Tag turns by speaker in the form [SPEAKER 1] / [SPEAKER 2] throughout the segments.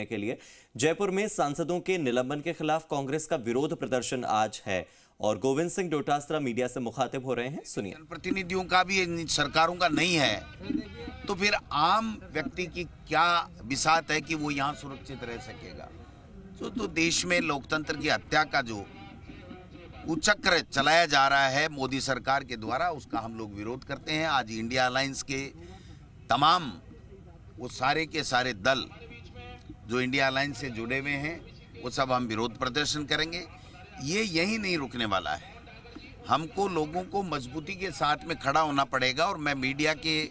[SPEAKER 1] के लिए जयपुर में सांसदों के निलंबन के खिलाफ कांग्रेस का विरोध प्रदर्शन आज है और गोविंद सिंह डोटासरा मीडिया से मुखातिब हो रहे हैं। सुनिए।
[SPEAKER 2] जनप्रतिनिधियों का भी सरकारों का नहीं है तो फिर आम व्यक्ति की क्या बिसात है कि वो यहाँ सुरक्षित रह सकेगा। तो देश में लोकतंत्र की हत्या का जो कुचक्र चलाया जा रहा है मोदी सरकार के द्वारा, उसका हम लोग विरोध करते हैं। आज इंडिया अलायंस के तमाम वो सारे के सारे दल जो इंडिया अलायंस से जुड़े हुए हैं वो सब हम विरोध प्रदर्शन करेंगे। ये यही नहीं रुकने वाला है, हमको लोगों को मजबूती के साथ में खड़ा होना पड़ेगा। और मैं मीडिया के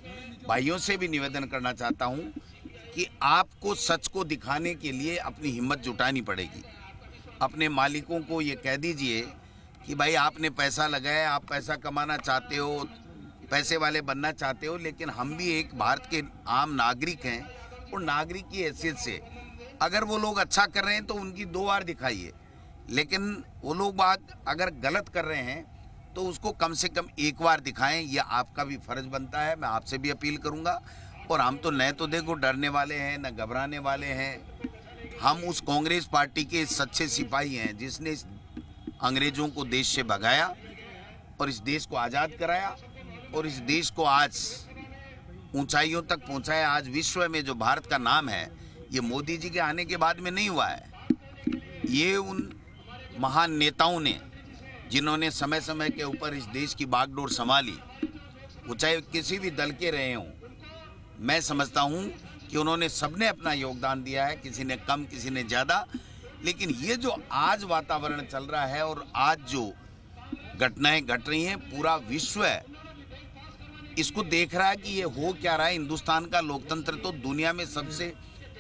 [SPEAKER 2] भाइयों से भी निवेदन करना चाहता हूं कि आपको सच को दिखाने के लिए अपनी हिम्मत जुटानी पड़ेगी। अपने मालिकों को ये कह दीजिए कि भाई आपने पैसा लगाया, आप पैसा कमाना चाहते हो, पैसे वाले बनना चाहते हो, लेकिन हम भी एक भारत के आम नागरिक हैं और नागरिक की हैसियत से अगर वो लोग अच्छा कर रहे हैं तो उनकी 2 बार दिखाइए, लेकिन वो लोग बात अगर गलत कर रहे हैं तो उसको कम से कम 1 बार दिखाएं। यह आपका भी फर्ज बनता है। मैं आपसे भी अपील करूंगा। और हम तो न तो देखो डरने वाले हैं न घबराने वाले हैं। हम उस कांग्रेस पार्टी के सच्चे सिपाही हैं जिसने इस अंग्रेजों को देश से भगाया और इस देश को आज़ाद कराया और इस देश को आज ऊंचाइयों तक पहुंचाया। आज विश्व में जो भारत का नाम है ये मोदी जी के आने के बाद में नहीं हुआ है। ये उन महान नेताओं ने जिन्होंने समय समय के ऊपर इस देश की बागडोर संभाली, वो चाहे किसी भी दल के रहे हों, मैं समझता हूं कि उन्होंने सबने अपना योगदान दिया है, किसी ने कम किसी ने ज़्यादा। लेकिन ये जो आज वातावरण चल रहा है और आज जो घटनाएं घट रही हैं, पूरा विश्व है इसको देख रहा है कि ये हो क्या रहा है। हिंदुस्तान का लोकतंत्र तो दुनिया में सबसे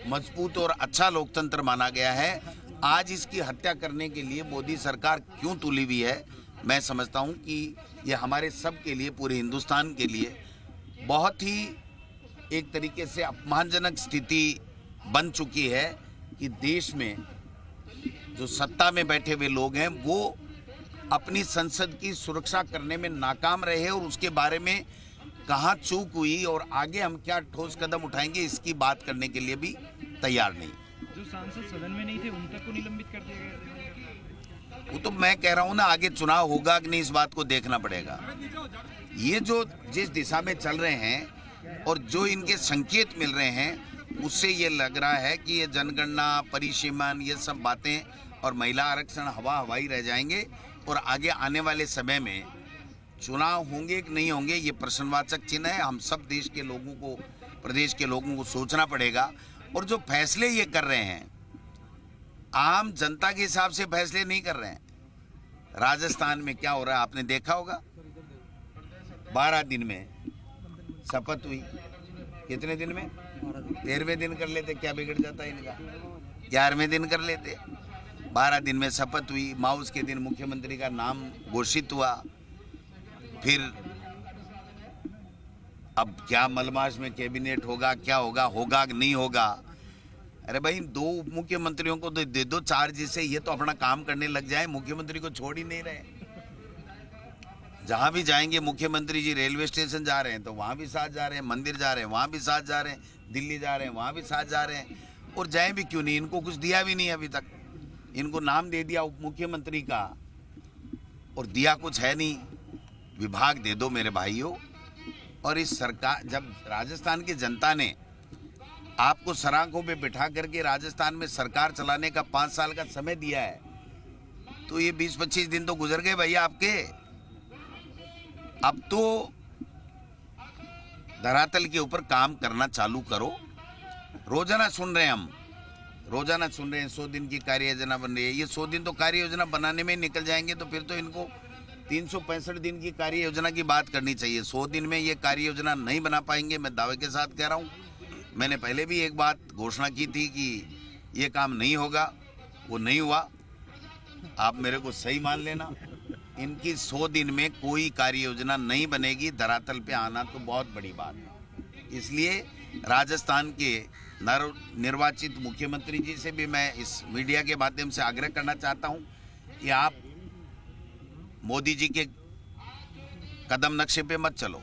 [SPEAKER 2] मजबूत और अच्छा लोकतंत्र माना गया है। आज इसकी हत्या करने के लिए मोदी सरकार क्यों तुली हुई है, मैं समझता हूं कि ये हमारे सब के लिए, पूरे हिंदुस्तान के लिए बहुत ही एक तरीके से अपमानजनक स्थिति बन चुकी है कि देश में जो सत्ता में बैठे हुए लोग हैं वो अपनी संसद की सुरक्षा करने में नाकाम रहे और उसके बारे में कहाँ चूक हुई और आगे हम क्या ठोस कदम उठाएंगे इसकी बात करने के लिए भी तैयार नहीं।
[SPEAKER 3] जो सांसद सदन में नहीं थे उन तक को निलंबित कर दिया गया।
[SPEAKER 2] वो तो मैं कह रहा हूँ ना, आगे चुनाव होगा कि नहीं इस बात को देखना पड़ेगा। ये जो जिस दिशा में चल रहे हैं और जो इनके संकेत मिल रहे हैं उससे ये लग रहा है कि ये जनगणना, परिसीमन, ये सब बातें और महिला आरक्षण हवाई रह जाएंगे और आगे आने वाले समय में चुनाव होंगे कि नहीं होंगे ये प्रश्नवाचक चिन्ह है। हम सब देश के लोगों को, प्रदेश के लोगों को सोचना पड़ेगा। और जो फैसले ये कर रहे हैं आम जनता के हिसाब से फैसले नहीं कर रहे हैं। राजस्थान में क्या हो रहा है आपने देखा होगा, 12 दिन में शपथ हुई। कितने दिन में? 13वें दिन कर लेते, क्या बिगड़ जाता है इनका? 11वें दिन कर लेते। 12 दिन में शपथ हुई, माउस के दिन मुख्यमंत्री का नाम घोषित हुआ। फिर अब क्या मलमास में कैबिनेट होगा, क्या होगा, होगा कि नहीं होगा? अरे भाई 2 उप मुख्यमंत्रियों को दे दो चार्ज, से ये तो अपना काम करने लग जाए। मुख्यमंत्री को छोड़ ही नहीं रहे। जहां भी जाएंगे मुख्यमंत्री जी, रेलवे स्टेशन जा रहे हैं तो वहां भी साथ जा रहे हैं, मंदिर जा रहे हैं वहां भी साथ जा रहे हैं, दिल्ली जा रहे हैं वहां भी साथ जा रहे हैं। और जाए भी क्यों नहीं, इनको कुछ दिया भी नहीं अभी तक। इनको नाम दे दिया उप मुख्यमंत्री का और दिया कुछ है नहीं। विभाग दे दो मेरे भाइयों। और इस सरकार, जब राजस्थान की जनता ने आपको सराखों पे बिठा करके राजस्थान में सरकार चलाने का 5 साल का समय दिया है, तो ये 20-25 दिन तो गुजर गए भैया आपके। अब तो धरातल के ऊपर काम करना चालू करो। रोजाना सुन रहे हैं हम, रोजाना सुन रहे हैं 100 दिन की कार्य योजना बन रही है। ये 100 दिन तो कार्य योजना बनाने में निकल जाएंगे, तो फिर तो इनको 365 दिन की कार्य योजना की बात करनी चाहिए। 100 दिन में ये कार्य योजना नहीं बना पाएंगे, मैं दावे के साथ कह रहा हूँ। मैंने पहले भी एक बात घोषणा की थी कि ये काम नहीं होगा, वो नहीं हुआ। आप मेरे को सही मान लेना, इनकी 100 दिन में कोई कार्य योजना नहीं बनेगी। धरातल पे आना तो बहुत बड़ी बात है। इसलिए राजस्थान के निर्वाचित मुख्यमंत्री जी से भी मैं इस मीडिया के माध्यम से आग्रह करना चाहता हूं कि आप मोदी जी के कदम नक्शे पे मत चलो।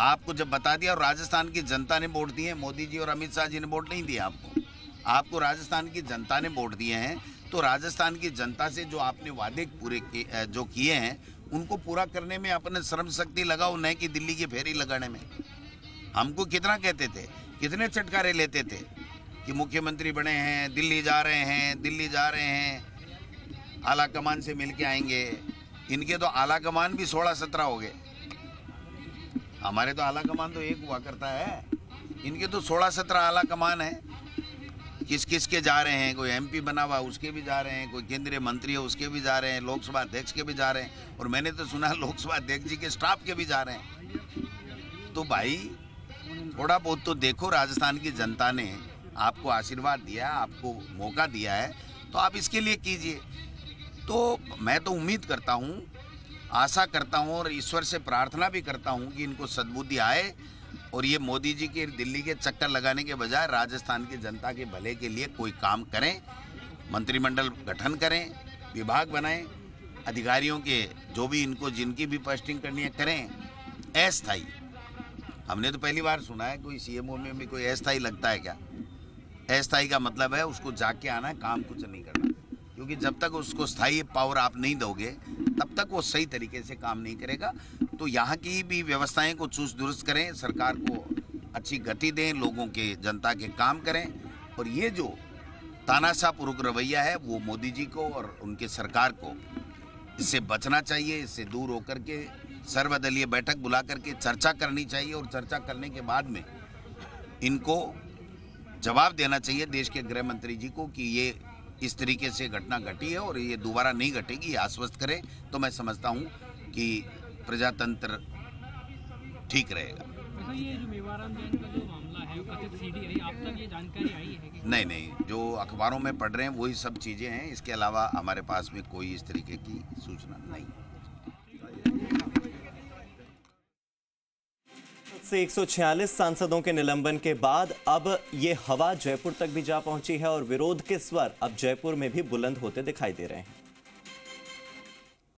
[SPEAKER 2] आपको जब बता दिया और राजस्थान की जनता ने वोट दिए, मोदी जी और अमित शाह जी ने वोट नहीं दिया आपको। आपको राजस्थान की जनता ने वोट दिए हैं, तो राजस्थान की जनता से जो आपने वादे पूरे जो किए हैं उनको पूरा करने में अपने श्रम शक्ति लगाओ, न कि दिल्ली की फेरी लगाने में। हमको कितना कहते थे, कितने चटकारे लेते थे कि मुख्यमंत्री बने हैं, दिल्ली जा रहे हैं, दिल्ली जा रहे हैं, आला कमान से मिल के आएंगे। इनके तो आला कमान भी 16-17 हो गए। हमारे तो आला कमान तो एक हुआ करता है, इनके तो 16-17 आला कमान है। किस किस के जा रहे हैं, कोई एमपी बना हुआ उसके भी जा रहे हैं, कोई केंद्रीय मंत्री है उसके भी जा रहे हैं, लोकसभा अध्यक्ष के भी जा रहे हैं, और मैंने तो सुना लोकसभा अध्यक्ष जी के स्टाफ के भी जा रहे हैं। तो भाई थोड़ा बहुत तो देखो, राजस्थान की जनता ने आपको आशीर्वाद दिया, आपको मौका दिया है, तो आप इसके लिए कीजिए। तो मैं तो उम्मीद करता हूँ, आशा करता हूँ और ईश्वर से प्रार्थना भी करता हूँ कि इनको सद्बुद्धि आए और ये मोदी जी के दिल्ली के चक्कर लगाने के बजाय राजस्थान की जनता के भले के लिए कोई काम करें, मंत्रिमंडल गठन करें, विभाग बनाएं, अधिकारियों के जो भी इनको जिनकी भी पोस्टिंग करनी है करें अस्थायी। हमने तो पहली बार सुना है कोई सीएमओ में भी कोई अस्थायी लगता है क्या? अस्थायी का मतलब है उसको जाके आना है, काम कुछ नहीं करना, क्योंकि जब तक उसको स्थायी पावर आप नहीं दोगे तब तक वो सही तरीके से काम नहीं करेगा। तो यहाँ की भी व्यवस्थाएं को चुस्त दुरुस्त करें, सरकार को अच्छी गति दें, लोगों के जनता के काम करें, और ये जो तानाशाहपूर्वक रवैया है वो मोदी जी को और उनके सरकार को इससे बचना चाहिए। इससे दूर होकर के सर्वदलीय बैठक बुला करके चर्चा करनी चाहिए, और चर्चा करने के बाद में इनको जवाब देना चाहिए देश के गृह मंत्री जी को कि ये इस तरीके से घटना घटी है और ये दोबारा नहीं घटेगी, आश्वस्त करें। तो मैं समझता हूँ कि प्रजातंत्र ठीक रहेगा।
[SPEAKER 3] तो ये जो मेवाराम जैन का जो मामला है, कथित सीडी है, आप तक ये जानकारी आई है कि?
[SPEAKER 2] नहीं, जो अखबारों में पढ़ रहे हैं वही सब चीज़ें हैं, इसके अलावा हमारे पास में कोई इस तरीके की सूचना नहीं।
[SPEAKER 1] से 146 सांसदों के निलंबन के बाद अब ये हवा जयपुर तक भी जा पहुंची है और विरोध के स्वर अब जयपुर में भी बुलंद होते दिखाई दे रहे हैं।